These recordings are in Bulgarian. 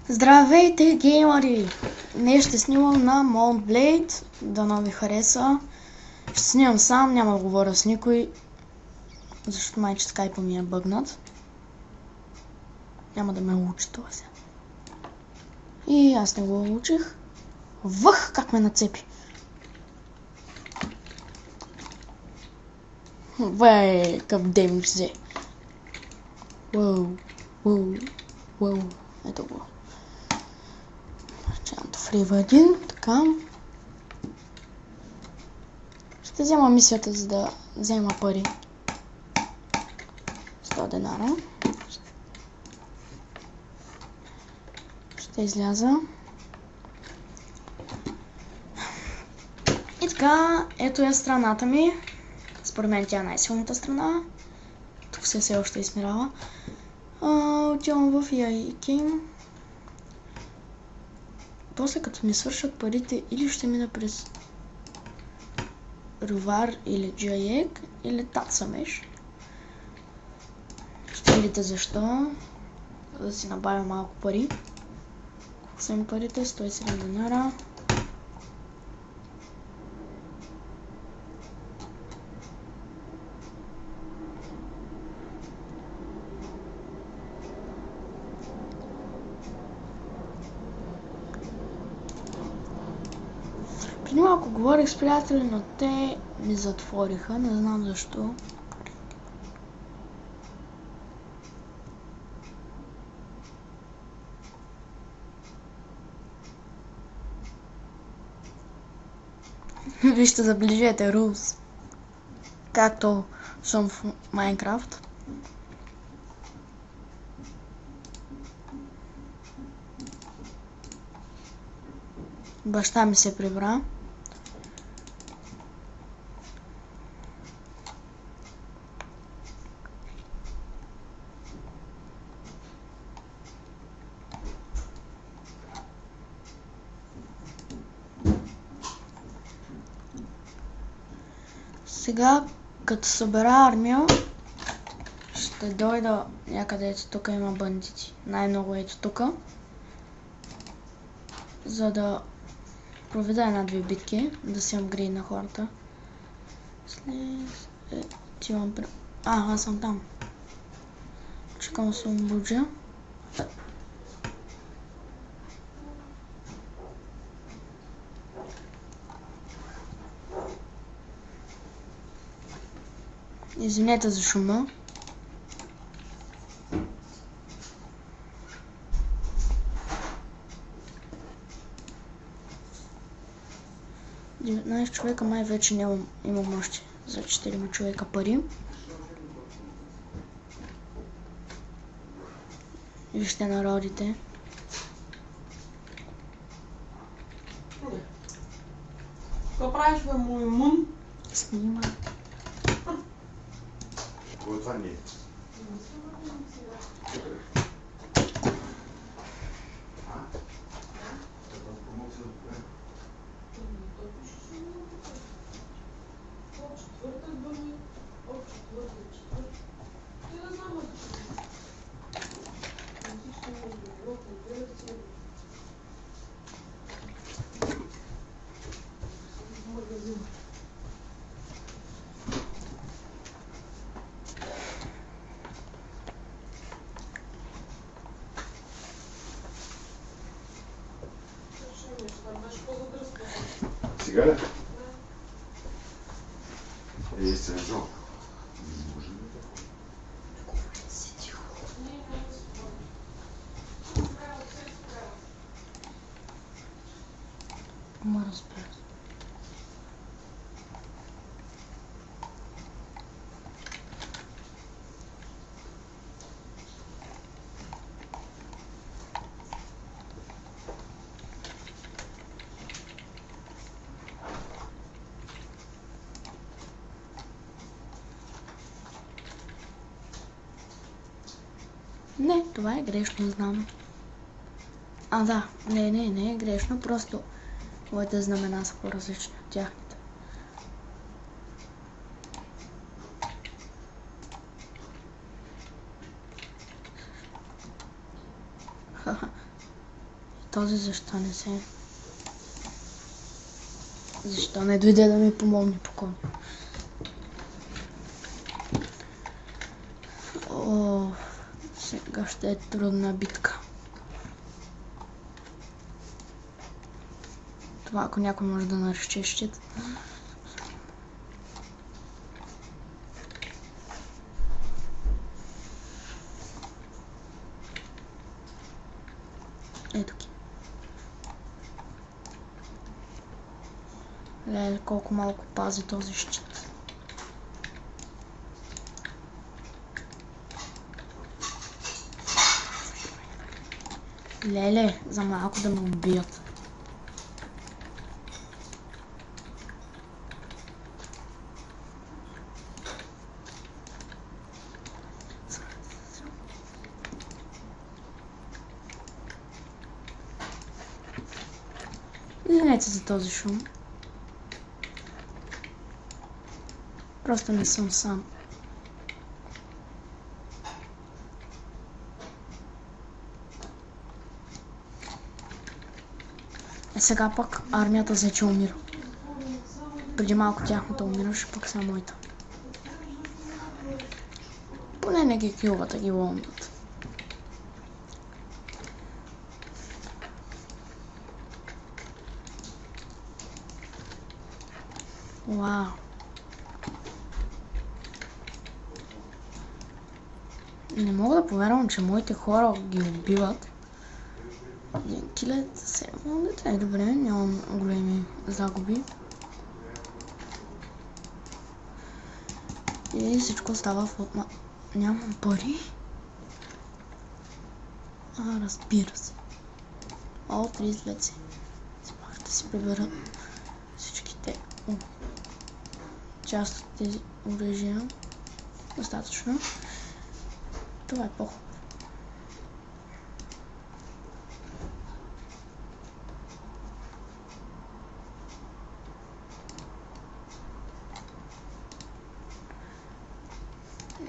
Здравейте, геймари! Днес ще снимам на Mount Blade, дано ви хареса. Ще снимам сам, няма да говоря с никой, защото майче скайпа ми е бъгнат. Няма да ме учи това сега. И аз не го учих. Въх, как ме нацепи! Вей, къв демидж взе. Уоу, уоу, уоу, ето го. Чанто влива един, така. Ще взема мисията, за да взема пари. 100 денара. Ще изляза. И така, ето е страната ми. Според мен тя е най-силната страна. Тук все още измирава. Отивам в Яйкин. После като ми свършат парите, или ще мина през Рувар или Джайек, или Тацамеш. Ще видите защо. Да си набавя малко пари. Колко са ми парите? 107 денара. Преди малко говорих с приятели, но те ми затвориха, не знам защо. Вижте, заближете Рус. Както съм в Майнкрафт. Баща ми се прибра. Сега, като събера армия, ще дойда някъде, ето тук има бандити. Най-много ето тук. За да проведа една-две битки, да си апгрейд на хората. Аз съм там. Чекам да се обуджа. Извинете за шума. Човека май вече имам още за 4 човека пари. Вижте народите. Какво правиш, бе, мой мун? Снима. Това не е. Сега ли? Естествено жалко. Не може ли да? Ма разбира. Не, това е грешно, знам. Да, не е грешно, просто моите знамена са по-различни от тяхните. този защо не се... Защо не дойде да ми помогне по коня? О, сега ще е трудна битка. Това ако някой може да нарече щит. Ето ги. Леле, колко малко пази този щит. Леле, за малко да ме убият. Извинете за този шум. Просто не съм сам. Сега пък армията вече умира. Преди малко тяхната умираше, пък сега моята. Поне не ги килват, а ги ломят. Вау. Не мога да повярвам, че моите хора ги убиват. Един килет, 7 дете. Добре, нямам големи загуби. И всичко става в отма. Нямам пари. Разбира се. О, 32 си. Смах да си прибера всичките част от тези оръжия. Достатъчно. Това е по-хубаво.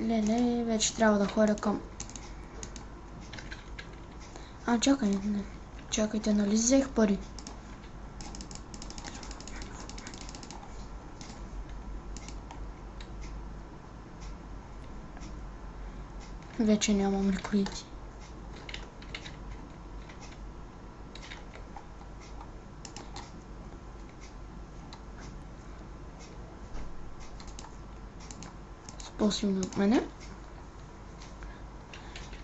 Леле, вече трябва да ходя към... Чакай, не. Чакайте, нали взех пари? Вече нямам рекруити. По-силно от мене.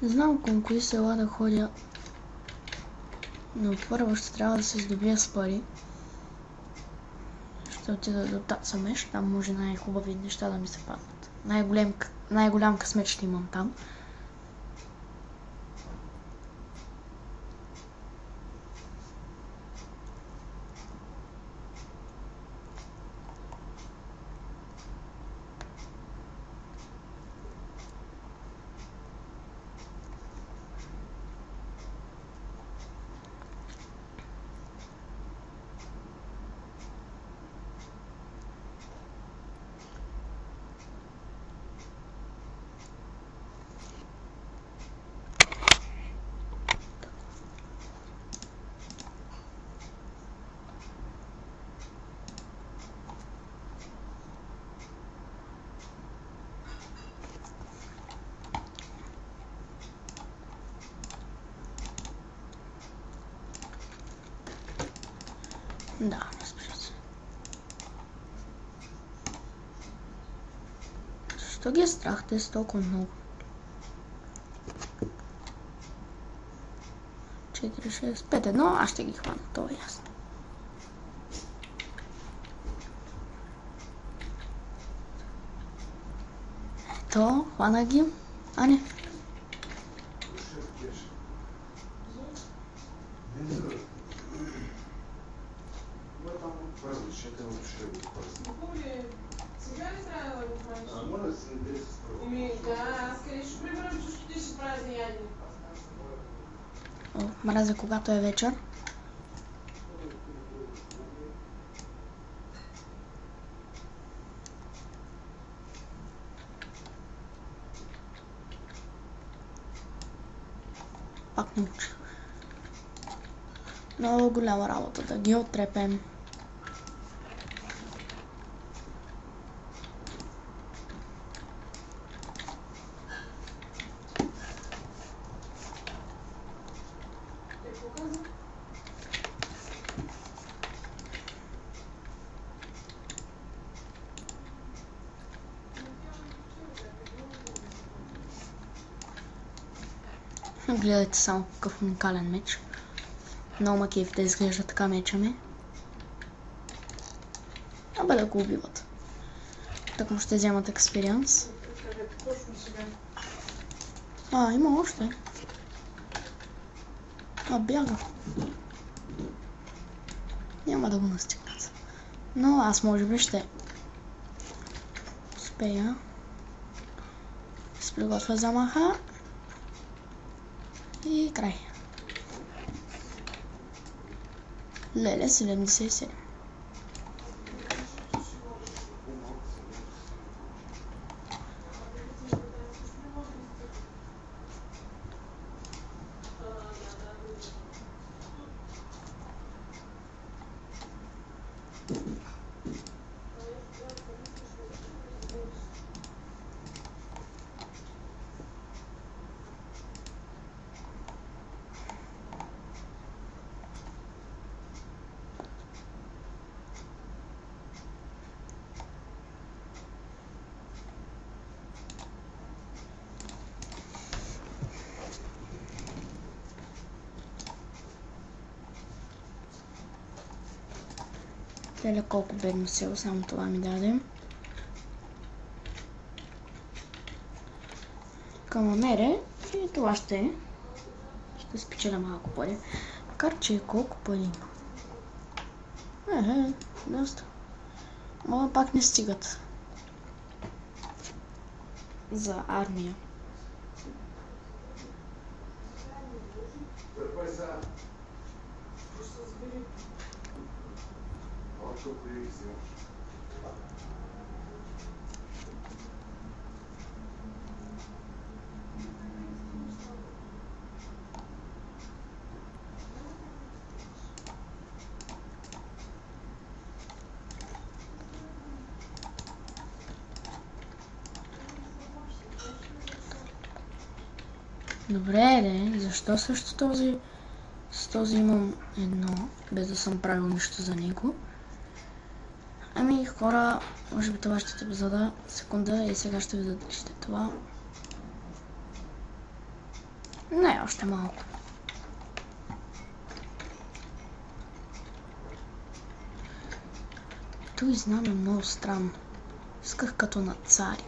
Не знам към кои села да ходя, но първо ще трябва да се здобия с пари. Ще отида до Тацамеш, там може най-хубави неща да ми се паднат. Най-голям късмет ще имам там. Да, разбира се. Защо ги е страх те са толкова много? 4, 6, 5, 1, аз ще ги хвана, това е ясно. Ето, хвана ги. Не. Сега ли трябва да го правиш? Да, аз къде ще приберам, че ти ще прави за ядене. Мразя, когато е вечер. Пак науча. Много голяма работа да ги отрепем. Гледайте само какъв уникален меч. Много ма кефи да изглежда така меча ми. Абе да го убиват. Так му ще вземат експириенс. Има още. Бяга. Няма да го настигнат. Но аз може би ще успея. Се приготвя замаха. И край. Леле, 77. Леле, колко бедно село, само това ми даде. Към намеря и това ще спечеля малко пари. Макар че колко пари има. Доста. Но пак не стигат за армия. Добре, защо също с този имам едно, без да съм правил нищо за него? Ами хора, може би това ще те зада секунда и сега ще ви задържите това. Не, още малко. Той знам е много странно. Исках като на цари.